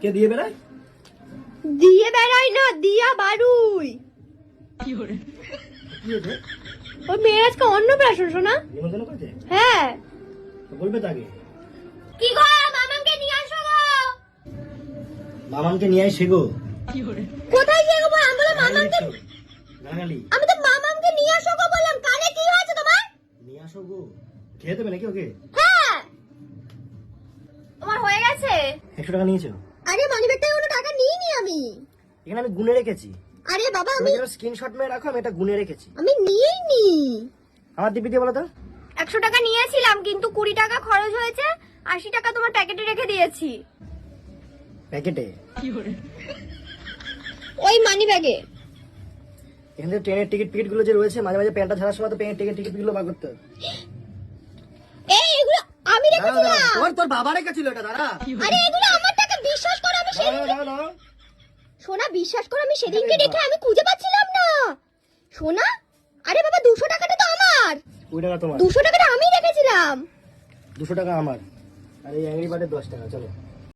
কে দিয়ে বেড়ায়? দিয়ে বেড়াই না, দিয়া বারুই। কি হয়েছে? ওই মেয়ের আজকে অন্নপ্রাশন শোনা। নিমন্ত্রণ করেছে? হ্যাঁ। বলবে তাকে। কি গো, মামাকে নিয়ে আসো গো। মামাকে নিয়ে আসে গো। কোথায় যাবো? আমি বললাম মামাকে। গালাগালি। আমি তো মামাকে নিয়ে আসো গো বললাম। কানে কি হয়েছে তোমার? নিয়ে আসো গো। খেয়ে দেবে নাকি ওকে? হ্যাঁ। তোমার হয়ে গেছে? 100 টাকা নিয়েছো? আরে মানিব্যাগটায় কোনো টাকা নিইনি আমি। এখানে আমি গুনে রেখেছি। আরে বাবা তুমি আমি যেন স্ক্রিনশট মেরে রাখো, আমি এটা গুনে রেখেছি। আমি নিইনি। আমার দিবি দিয়ে বলো তো। 100 টাকা নিয়েছিলাম কিন্তু 20 টাকা খরচ হয়েছে, 80 টাকা তোমার প্যাকেটে রেখে দিয়েছি। প্যাকেটে? ওই মানি ব্যাগে। এখানে ট্রেনের টিকিট গুলো যে রয়েছে, মাঝে মাঝে প্যান্টটা ছাড়ার সময় তো ট্রেনের টিকিট গুলো বার করতে হবে। এই এগুলো আমি রেখেছিলাম। তোর বাবা রেখেছিল এটা, দাঁড়া। আরে এগুলো আমার টাকা, বিশ্বাস করো আমি সেদিনকে। সোনা বিশ্বাস করো আমি সেদিনকে রেখে আমি খুঁজে পাচ্ছিলাম না। সোনা, আরে বাবা 200 টাকাটা তো আমার। ওই টাকা তোমার। 200 টাকাটা আমি রেখেছিলাম। 200 টাকা আমার। আর এই অ্যাংরি বার্ডের 10 টাকা, চলো।